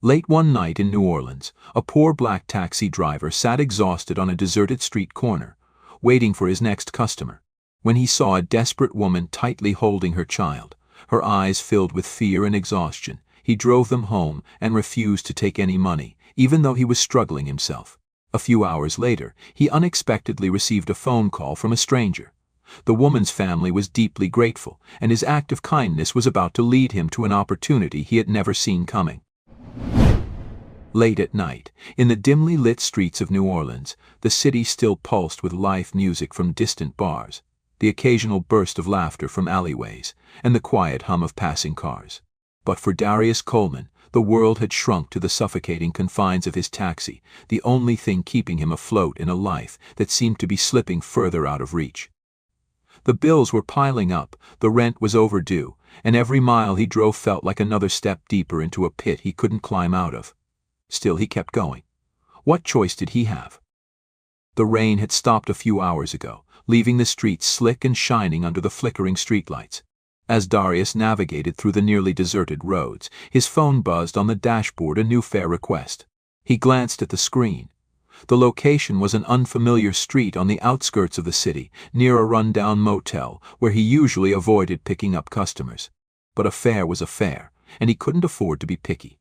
Late one night in New Orleans, a poor black taxi driver sat exhausted on a deserted street corner, waiting for his next customer, when he saw a desperate woman tightly holding her child, her eyes filled with fear and exhaustion. He drove them home and refused to take any money, even though he was struggling himself. A few hours later, he unexpectedly received a phone call from a stranger. The woman's family was deeply grateful, and his act of kindness was about to lead him to an opportunity he had never seen coming. Late at night, in the dimly lit streets of New Orleans, the city still pulsed with live music from distant bars, the occasional burst of laughter from alleyways, and the quiet hum of passing cars. But for Darius Coleman, the world had shrunk to the suffocating confines of his taxi, the only thing keeping him afloat in a life that seemed to be slipping further out of reach. The bills were piling up, the rent was overdue, and every mile he drove felt like another step deeper into a pit he couldn't climb out of. Still he kept going. What choice did he have? The rain had stopped a few hours ago, leaving the streets slick and shining under the flickering streetlights. As Darius navigated through the nearly deserted roads, his phone buzzed on the dashboard a new fare request. He glanced at the screen. The location was an unfamiliar street on the outskirts of the city, near a rundown motel where he usually avoided picking up customers. But a fare was a fare, and he couldn't afford to be picky.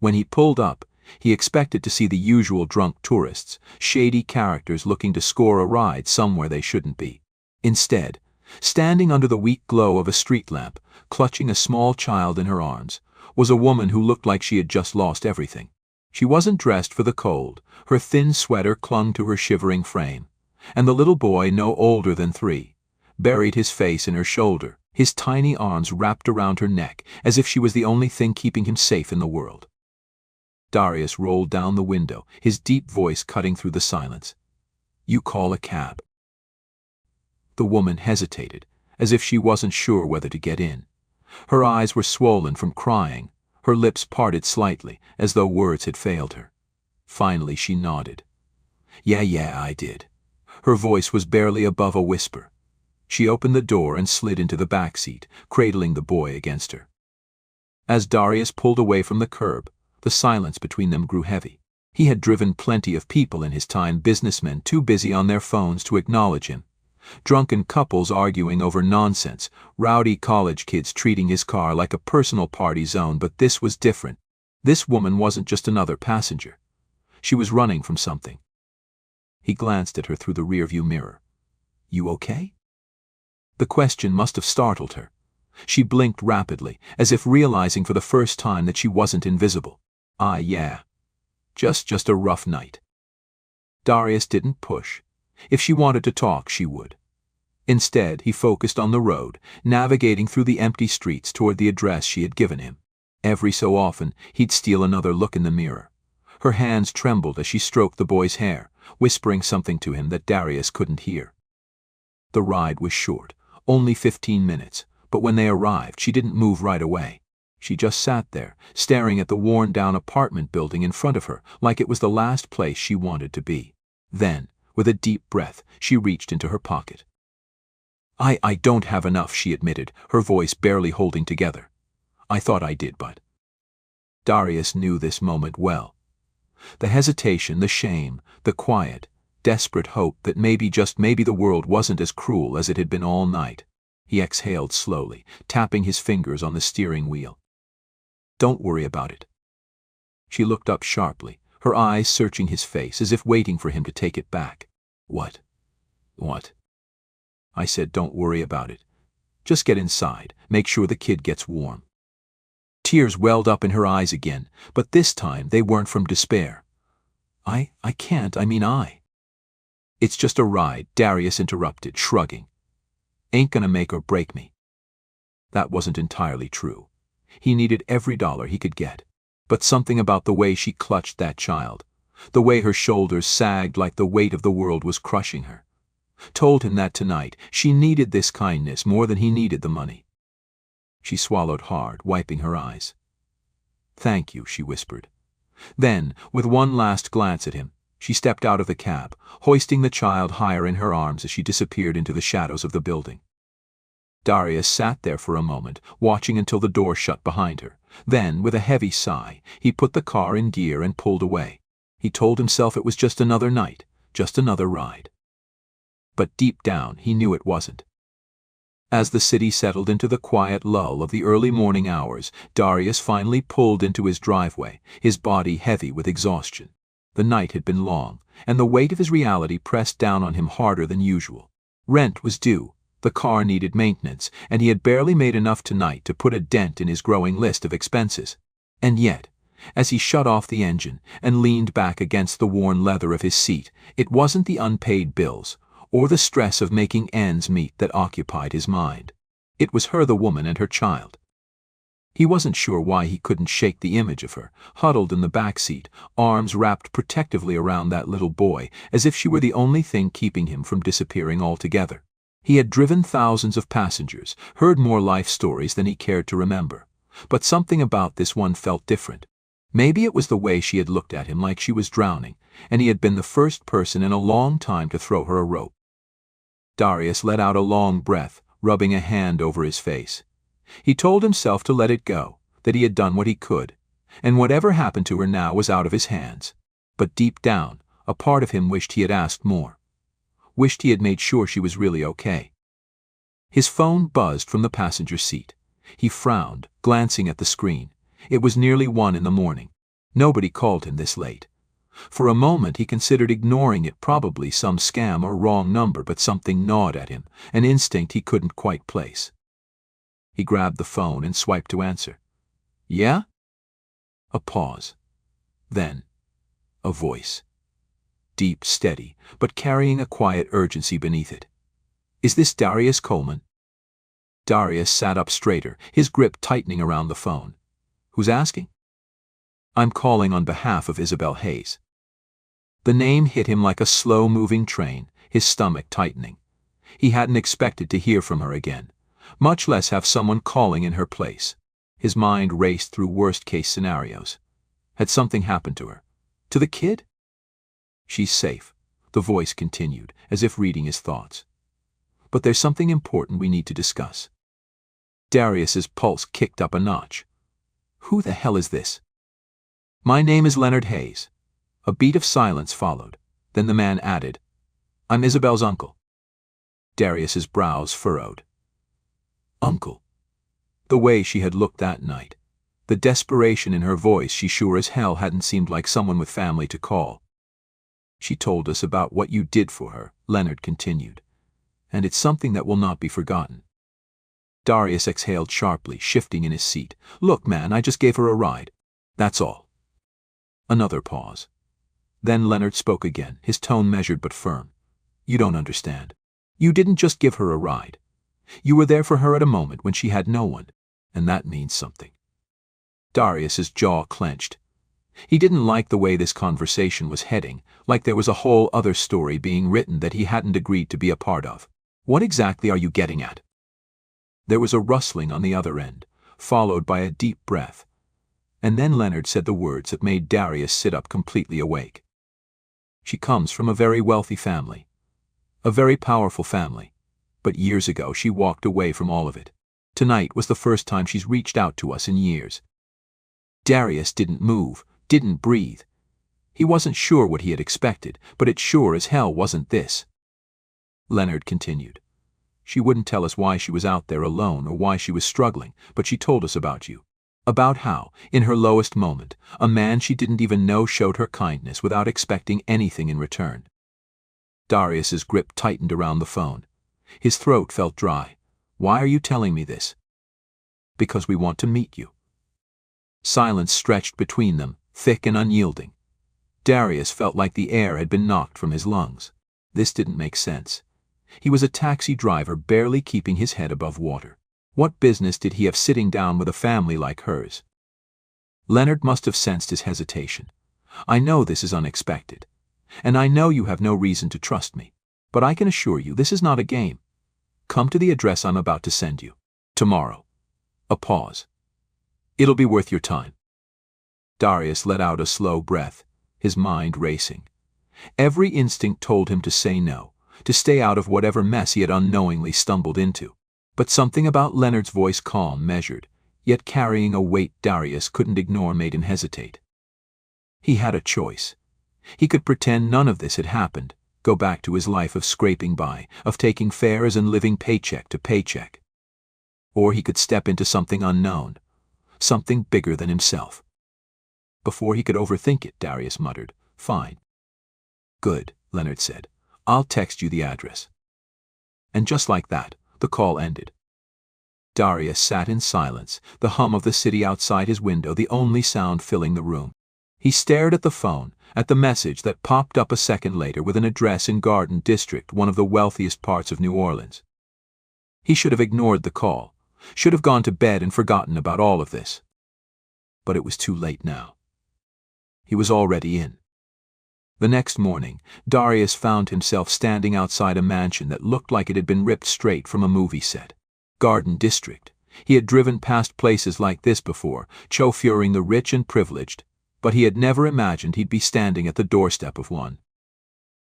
When he pulled up, he expected to see the usual drunk tourists, shady characters looking to score a ride somewhere they shouldn't be. Instead, standing under the weak glow of a street lamp, clutching a small child in her arms, was a woman who looked like she had just lost everything. She wasn't dressed for the cold, her thin sweater clung to her shivering frame, and the little boy, no older than 3, buried his face in her shoulder, his tiny arms wrapped around her neck as if she was the only thing keeping him safe in the world. Darius rolled down the window, his deep voice cutting through the silence. "You call a cab." The woman hesitated, as if she wasn't sure whether to get in. Her eyes were swollen from crying, her lips parted slightly, as though words had failed her. Finally she nodded. Yeah, I did." Her voice was barely above a whisper. She opened the door and slid into the back seat, cradling the boy against her. As Darius pulled away from the curb, the silence between them grew heavy. He had driven plenty of people in his time, businessmen too busy on their phones to acknowledge him. Drunken couples arguing over nonsense, rowdy college kids treating his car like a personal party zone, but this was different. This woman wasn't just another passenger. She was running from something. He glanced at her through the rearview mirror. "You okay?" The question must have startled her. She blinked rapidly, as if realizing for the first time that she wasn't invisible. Yeah. Just a rough night." Darius didn't push. If she wanted to talk, she would. Instead, he focused on the road, navigating through the empty streets toward the address she had given him. Every so often, he'd steal another look in the mirror. Her hands trembled as she stroked the boy's hair, whispering something to him that Darius couldn't hear. The ride was short, only 15 minutes, but when they arrived, she didn't move right away. She just sat there, staring at the worn-down apartment building in front of her, like it was the last place she wanted to be. Then, with a deep breath, she reached into her pocket. I don't have enough," she admitted, her voice barely holding together. "I thought I did, but..." Darius knew this moment well. The hesitation, the shame, the quiet, desperate hope that maybe, just maybe, the world wasn't as cruel as it had been all night. He exhaled slowly, tapping his fingers on the steering wheel. "Don't worry about it." She looked up sharply, her eyes searching his face as if waiting for him to take it back. What? "I said don't worry about it. Just get inside, make sure the kid gets warm." Tears welled up in her eyes again, but this time they weren't from despair. I can't, It's just a ride," Darius interrupted, shrugging. "Ain't gonna make or break me." That wasn't entirely true. He needed every dollar he could get. But something about the way she clutched that child, the way her shoulders sagged like the weight of the world was crushing her, told him that tonight she needed this kindness more than he needed the money. She swallowed hard, wiping her eyes. "Thank you," she whispered. Then, with one last glance at him, she stepped out of the cab, hoisting the child higher in her arms as she disappeared into the shadows of the building. Darius sat there for a moment, watching until the door shut behind her. Then, with a heavy sigh, he put the car in gear and pulled away. He told himself it was just another night, just another ride. But deep down, he knew it wasn't. As the city settled into the quiet lull of the early morning hours, Darius finally pulled into his driveway, his body heavy with exhaustion. The night had been long, and the weight of his reality pressed down on him harder than usual. Rent was due, the car needed maintenance, and he had barely made enough tonight to put a dent in his growing list of expenses. And yet, as he shut off the engine and leaned back against the worn leather of his seat, it wasn't the unpaid bills, or the stress of making ends meet that occupied his mind. It was her, the woman, and her child. He wasn't sure why he couldn't shake the image of her, huddled in the back seat, arms wrapped protectively around that little boy, as if she were the only thing keeping him from disappearing altogether. He had driven thousands of passengers, heard more life stories than he cared to remember. But something about this one felt different. Maybe it was the way she had looked at him like she was drowning, and he had been the first person in a long time to throw her a rope. Darius let out a long breath, rubbing a hand over his face. He told himself to let it go, that he had done what he could, and whatever happened to her now was out of his hands. But deep down, a part of him wished he had asked more. Wished he had made sure she was really okay. His phone buzzed from the passenger seat. He frowned, glancing at the screen. It was nearly 1 in the morning. Nobody called him this late. For a moment he considered ignoring it, probably some scam or wrong number, but something gnawed at him, an instinct he couldn't quite place. He grabbed the phone and swiped to answer. "Yeah?" A pause. Then, a voice. Deep, steady, but carrying a quiet urgency beneath it. "Is this Darius Coleman?" Darius sat up straighter, his grip tightening around the phone. "Who's asking?" "I'm calling on behalf of Isabel Hayes." The name hit him like a slow-moving train, his stomach tightening. He hadn't expected to hear from her again, much less have someone calling in her place. His mind raced through worst-case scenarios. Had something happened to her? To the kid? "She's safe," the voice continued, as if reading his thoughts. "But there's something important we need to discuss." Darius's pulse kicked up a notch. "Who the hell is this?" "My name is Leonard Hayes." A beat of silence followed. Then the man added, "I'm Isabel's uncle." Darius's brows furrowed. Uncle. The way she had looked that night. The desperation in her voice, she sure as hell hadn't seemed like someone with family to call. "She told us about what you did for her," Leonard continued. "And it's something that will not be forgotten." Darius exhaled sharply, shifting in his seat. "Look, man, I just gave her a ride. That's all." Another pause. Then Leonard spoke again, his tone measured but firm. "You don't understand. You didn't just give her a ride. You were there for her at a moment when she had no one, and that means something." Darius's jaw clenched. He didn't like the way this conversation was heading, like there was a whole other story being written that he hadn't agreed to be a part of. "What exactly are you getting at?" There was a rustling on the other end, followed by a deep breath. And then Leonard said the words that made Darius sit up completely awake. "She comes from a very wealthy family. A very powerful family. But years ago she walked away from all of it. Tonight was the first time she's reached out to us in years." Darius didn't move, didn't breathe. He wasn't sure what he had expected, but it sure as hell wasn't this. Leonard continued. "She wouldn't tell us why she was out there alone or why she was struggling, but she told us about you. About how, in her lowest moment, a man she didn't even know showed her kindness without expecting anything in return." Darius's grip tightened around the phone. His throat felt dry. "Why are you telling me this?" "Because we want to meet you." Silence stretched between them, thick and unyielding. Darius felt like the air had been knocked from his lungs. This didn't make sense. He was a taxi driver barely keeping his head above water. What business did he have sitting down with a family like hers? Leonard must have sensed his hesitation. "I know this is unexpected, and I know you have no reason to trust me, but I can assure you this is not a game. Come to the address I'm about to send you. Tomorrow." A pause. "It'll be worth your time." Darius let out a slow breath, his mind racing. Every instinct told him to say no, to stay out of whatever mess he had unknowingly stumbled into. But something about Leonard's voice, calm, measured, yet carrying a weight Darius couldn't ignore, made him hesitate. He had a choice. He could pretend none of this had happened, go back to his life of scraping by, of taking fares and living paycheck to paycheck. Or he could step into something unknown, something bigger than himself. Before he could overthink it, Darius muttered, "Fine." "Good," Leonard said. "I'll text you the address." And just like that, the call ended. Darius sat in silence, the hum of the city outside his window the only sound filling the room. He stared at the phone, at the message that popped up a second later with an address in Garden District, one of the wealthiest parts of New Orleans. He should have ignored the call, should have gone to bed and forgotten about all of this. But it was too late now. He was already in. The next morning, Darius found himself standing outside a mansion that looked like it had been ripped straight from a movie set. Garden District. He had driven past places like this before, chauffeuring the rich and privileged, but he had never imagined he'd be standing at the doorstep of one.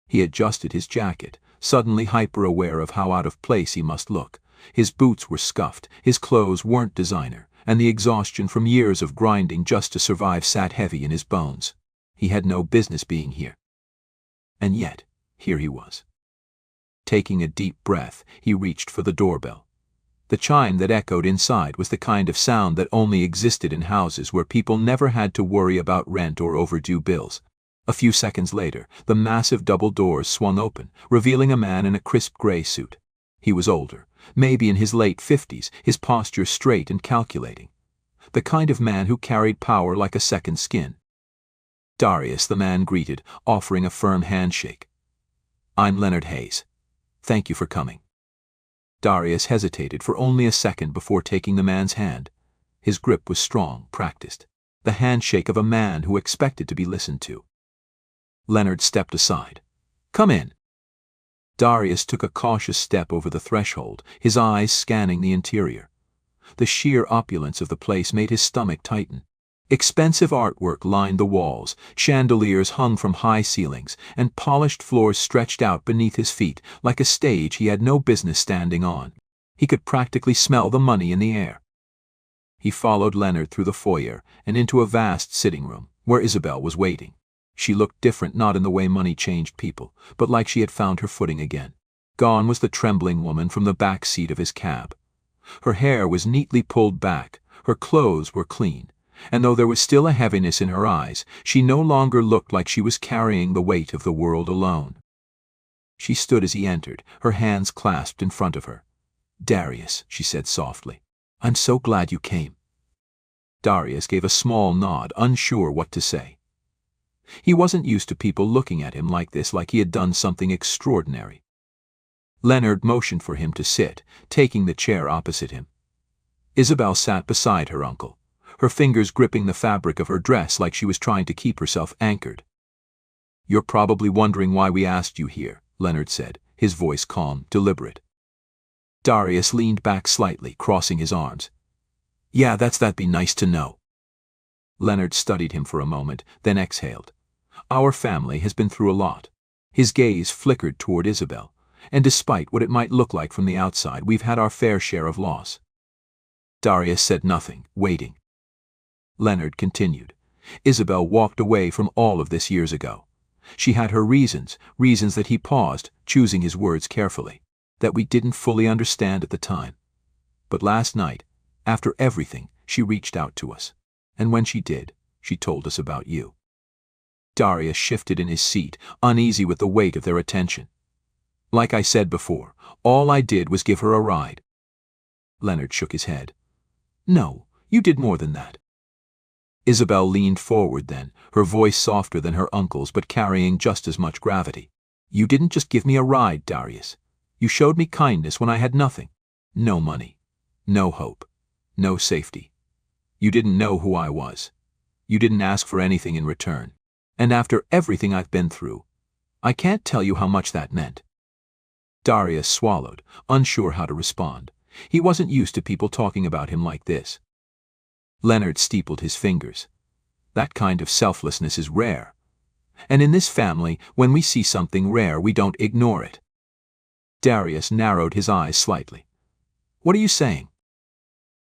He adjusted his jacket, suddenly hyper-aware of how out of place he must look. His boots were scuffed, his clothes weren't designer, and the exhaustion from years of grinding just to survive sat heavy in his bones. He had no business being here. And yet, here he was. Taking a deep breath, he reached for the doorbell. The chime that echoed inside was the kind of sound that only existed in houses where people never had to worry about rent or overdue bills. A few seconds later, the massive double doors swung open, revealing a man in a crisp gray suit. He was older, maybe in his late 50s, his posture straight and calculating. The kind of man who carried power like a second skin. "Darius," the man greeted, offering a firm handshake. "I'm Leonard Hayes. Thank you for coming." Darius hesitated for only a second before taking the man's hand. His grip was strong, practiced, the handshake of a man who expected to be listened to. Leonard stepped aside. "Come in." Darius took a cautious step over the threshold, his eyes scanning the interior. The sheer opulence of the place made his stomach tighten. Expensive artwork lined the walls, chandeliers hung from high ceilings, and polished floors stretched out beneath his feet like a stage he had no business standing on. He could practically smell the money in the air. He followed Leonard through the foyer and into a vast sitting room, where Isabel was waiting. She looked different, not in the way money changed people, but like she had found her footing again. Gone was the trembling woman from the back seat of his cab. Her hair was neatly pulled back, her clothes were clean, and though there was still a heaviness in her eyes, she no longer looked like she was carrying the weight of the world alone. She stood as he entered, her hands clasped in front of her. "Darius," she said softly, "I'm so glad you came." Darius gave a small nod, unsure what to say. He wasn't used to people looking at him like this, like he had done something extraordinary. Leonard motioned for him to sit, taking the chair opposite him. Isabel sat beside her uncle, her fingers gripping the fabric of her dress like she was trying to keep herself anchored. "You're probably wondering why we asked you here," Leonard said, his voice calm, deliberate. Darius leaned back slightly, crossing his arms. "Yeah, that'd be nice to know." Leonard studied him for a moment, then exhaled. "Our family has been through a lot." His gaze flickered toward Isabel, "and despite what it might look like from the outside, we've had our fair share of loss." Darius said nothing, waiting. Leonard continued. "Isabel walked away from all of this years ago. She had her reasons that he paused, choosing his words carefully, that we didn't fully understand at the time. But last night, after everything, she reached out to us. And when she did, she told us about you." Darius shifted in his seat, uneasy with the weight of their attention. "Like I said before, all I did was give her a ride." Leonard shook his head. "No, you did more than that." Isabel leaned forward then, her voice softer than her uncle's but carrying just as much gravity. "You didn't just give me a ride, Darius. You showed me kindness when I had nothing. No money, no hope, no safety. You didn't know who I was. You didn't ask for anything in return. And after everything I've been through, I can't tell you how much that meant." Darius swallowed, unsure how to respond. He wasn't used to people talking about him like this. Leonard steepled his fingers. "That kind of selflessness is rare. And in this family, when we see something rare, we don't ignore it." Darius narrowed his eyes slightly. What are you saying?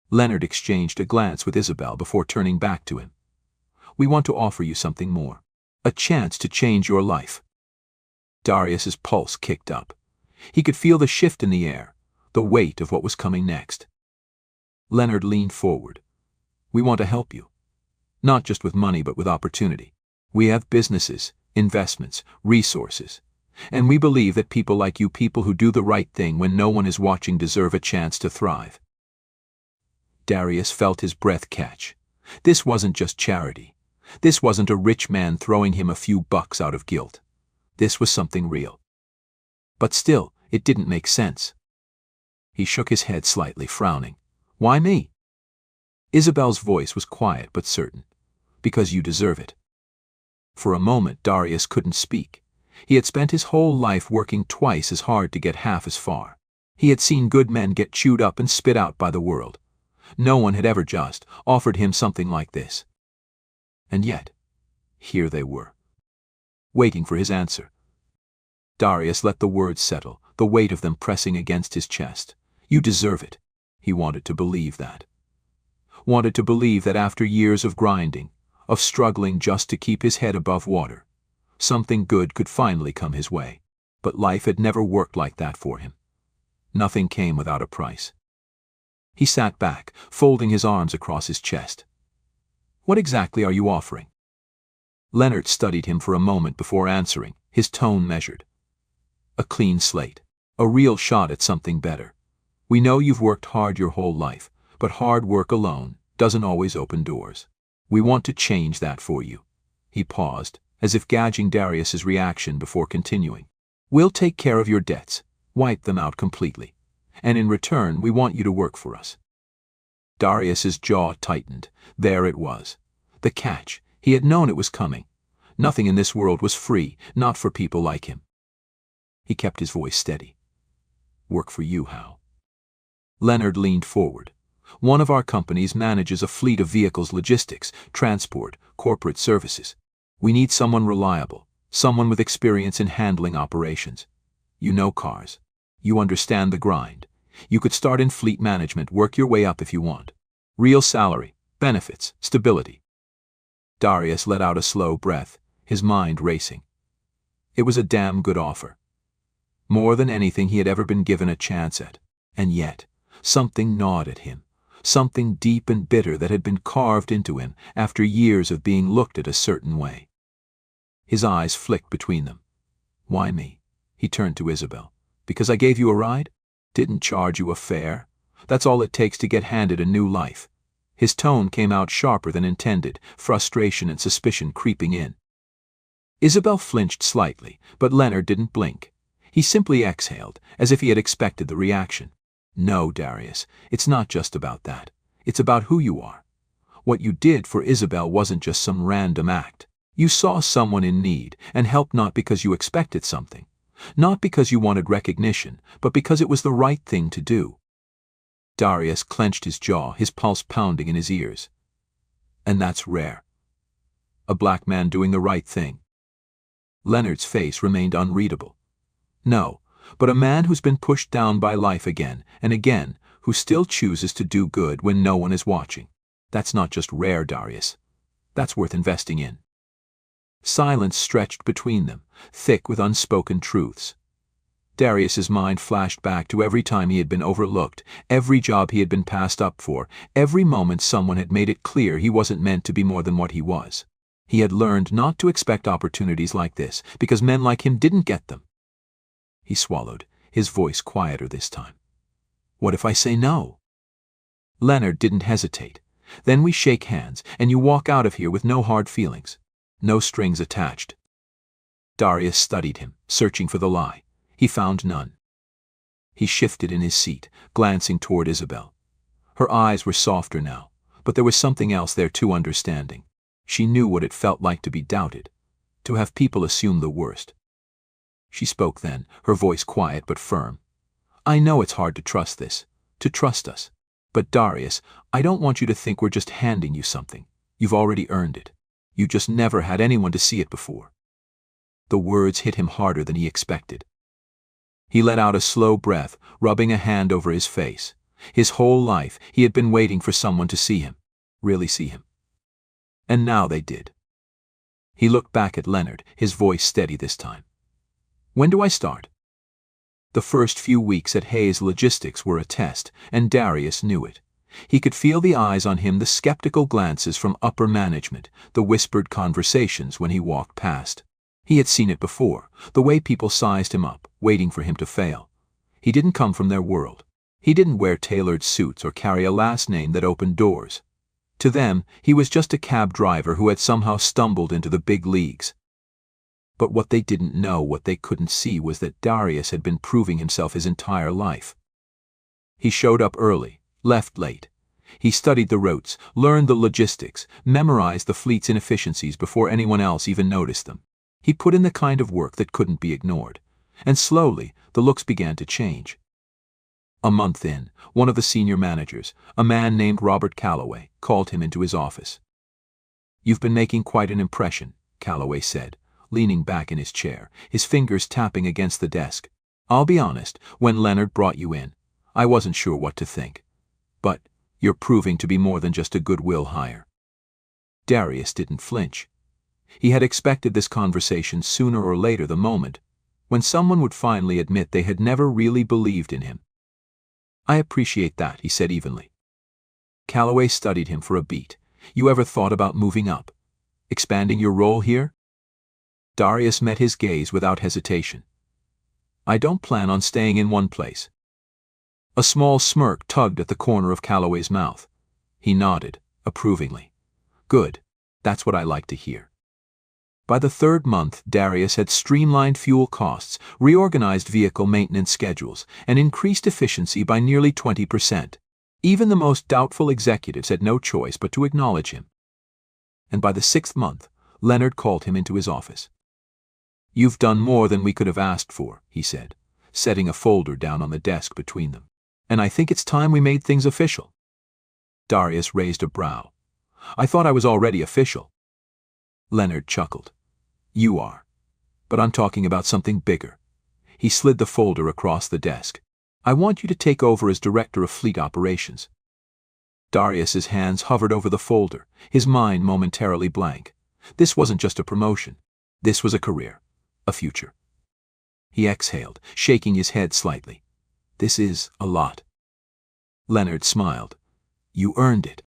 Leonard exchanged a glance with Isabel before turning back to him. We want to offer you something more. A chance to change your life. Darius's pulse kicked up. He could feel the shift in the air, the weight of what was coming next. Leonard leaned forward. We want to help you. Not just with money, but with opportunity. We have businesses, investments, resources. And we believe that people like you, people who do the right thing when no one is watching, deserve a chance to thrive. Darius felt his breath catch. This wasn't just charity. This wasn't a rich man throwing him a few bucks out of guilt. This was something real. But still, it didn't make sense. He shook his head slightly, frowning. Why me? Isabel's voice was quiet but certain. Because you deserve it. For a moment, Darius couldn't speak. He had spent his whole life working twice as hard to get half as far. He had seen good men get chewed up and spit out by the world. No one had ever just offered him something like this. And yet, here they were, waiting for his answer. Darius let the words settle, the weight of them pressing against his chest. You deserve it. He wanted to believe that. Wanted to believe that after years of grinding, of struggling just to keep his head above water, something good could finally come his way. But life had never worked like that for him. Nothing came without a price. He sat back, folding his arms across his chest. What exactly are you offering? Leonard studied him for a moment before answering, his tone measured. A clean slate. A real shot at something better. We know you've worked hard your whole life, but hard work alone doesn't always open doors. We want to change that for you. He paused, as if gauging Darius's reaction before continuing. We'll take care of your debts, wipe them out completely. And in return, we want you to work for us. Darius's jaw tightened. There it was. The catch. He had known it was coming. Nothing in this world was free, not for people like him. He kept his voice steady. Work for you, how? Leonard leaned forward. One of our companies manages a fleet of vehicles, logistics, transport, corporate services. We need someone reliable, someone with experience in handling operations. You know cars. You understand the grind. You could start in fleet management, work your way up if you want. Real salary, benefits, stability. Darius let out a slow breath, his mind racing. It was a damn good offer. More than anything he had ever been given a chance at. And yet, something gnawed at him. Something deep and bitter that had been carved into him after years of being looked at a certain way. His eyes flicked between them. Why me? He turned to Isabel. Because I gave you a ride? Didn't charge you a fare? That's all it takes to get handed a new life. His tone came out sharper than intended, frustration and suspicion creeping in. Isabel flinched slightly, but Leonard didn't blink. He simply exhaled, as if he had expected the reaction. No, Darius, it's not just about that. It's about who you are. What you did for Isabel wasn't just some random act. You saw someone in need and helped, not because you expected something. Not because you wanted recognition, but because it was the right thing to do. Darius clenched his jaw, his pulse pounding in his ears. And that's rare. A black man doing the right thing. Leonard's face remained unreadable. No, but a man who's been pushed down by life again and again, who still chooses to do good when no one is watching. That's not just rare, Darius. That's worth investing in. Silence stretched between them, thick with unspoken truths. Darius's mind flashed back to every time he had been overlooked, every job he had been passed up for, every moment someone had made it clear he wasn't meant to be more than what he was. He had learned not to expect opportunities like this, because men like him didn't get them. He swallowed, his voice quieter this time. What if I say no? Leonard didn't hesitate. Then we shake hands, and you walk out of here with no hard feelings. No strings attached. Darius studied him, searching for the lie. He found none. He shifted in his seat, glancing toward Isabel. Her eyes were softer now, but there was something else there too, understanding. She knew what it felt like to be doubted, to have people assume the worst. She spoke then, her voice quiet but firm. I know it's hard to trust this, to trust us. But Darius, I don't want you to think we're just handing you something. You've already earned it. You just never had anyone to see it before. The words hit him harder than he expected. He let out a slow breath, rubbing a hand over his face. His whole life, he had been waiting for someone to see him. Really see him. And now they did. He looked back at Leonard, his voice steady this time. When do I start? The first few weeks at Hayes Logistics were a test, and Darius knew it. He could feel the eyes on him, the skeptical glances from upper management, the whispered conversations when he walked past. He had seen it before, the way people sized him up, waiting for him to fail. He didn't come from their world. He didn't wear tailored suits or carry a last name that opened doors. To them, he was just a cab driver who had somehow stumbled into the big leagues. But what they didn't know, what they couldn't see, was that Darius had been proving himself his entire life. He showed up early, left late. He studied the routes, learned the logistics, memorized the fleet's inefficiencies before anyone else even noticed them. He put in the kind of work that couldn't be ignored. And slowly, the looks began to change. A month in, one of the senior managers, a man named Robert Calloway, called him into his office. "You've been making quite an impression," Calloway said, leaning back in his chair, his fingers tapping against the desk. "I'll be honest, when Leonard brought you in, I wasn't sure what to think. But you're proving to be more than just a goodwill hire." Darius didn't flinch. He had expected this conversation sooner or later, the moment when someone would finally admit they had never really believed in him. "I appreciate that," he said evenly. Calloway studied him for a beat. "You ever thought about moving up? Expanding your role here?" Darius met his gaze without hesitation. "I don't plan on staying in one place." A small smirk tugged at the corner of Calloway's mouth. He nodded, approvingly. "Good. That's what I like to hear." By the third month, Darius had streamlined fuel costs, reorganized vehicle maintenance schedules, and increased efficiency by nearly 20%. Even the most doubtful executives had no choice but to acknowledge him. And by the 6th month, Leonard called him into his office. "You've done more than we could have asked for," he said, setting a folder down on the desk between them. "And I think it's time we made things official." Darius raised a brow. "I thought I was already official." Leonard chuckled. "You are. But I'm talking about something bigger." He slid the folder across the desk. "I want you to take over as Director of Fleet Operations." Darius's hands hovered over the folder, his mind momentarily blank. This wasn't just a promotion. This was a career, a future. He exhaled, shaking his head slightly. "This is a lot." Leonard smiled. "You earned it."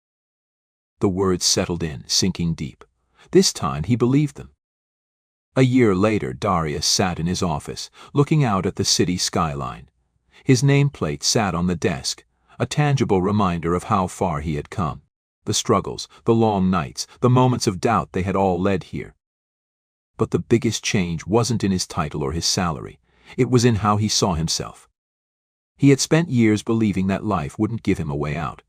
The words settled in, sinking deep. This time he believed them. A year later, Darius sat in his office, looking out at the city skyline. His nameplate sat on the desk, a tangible reminder of how far he had come. The struggles, the long nights, the moments of doubt, they had all led here. But the biggest change wasn't in his title or his salary. It was in how he saw himself. He had spent years believing that life wouldn't give him a way out,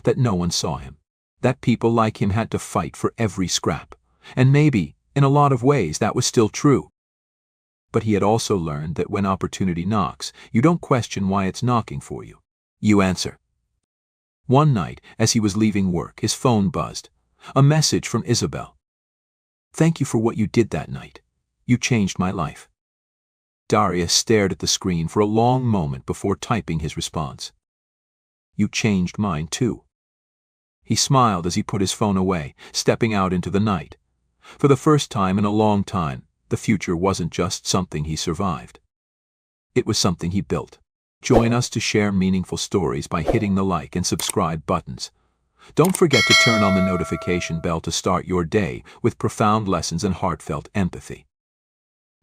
that no one saw him, that people like him had to fight for every scrap. And maybe, in a lot of ways, that was still true. But he had also learned that when opportunity knocks, you don't question why it's knocking for you. You answer. One night, as he was leaving work, his phone buzzed. A message from Isabel. "Thank you for what you did that night. You changed my life." Darius stared at the screen for a long moment before typing his response. "You changed mine too." He smiled as he put his phone away, stepping out into the night. For the first time in a long time, the future wasn't just something he survived. It was something he built. Join us to share meaningful stories by hitting the like and subscribe buttons. Don't forget to turn on the notification bell to start your day with profound lessons and heartfelt empathy.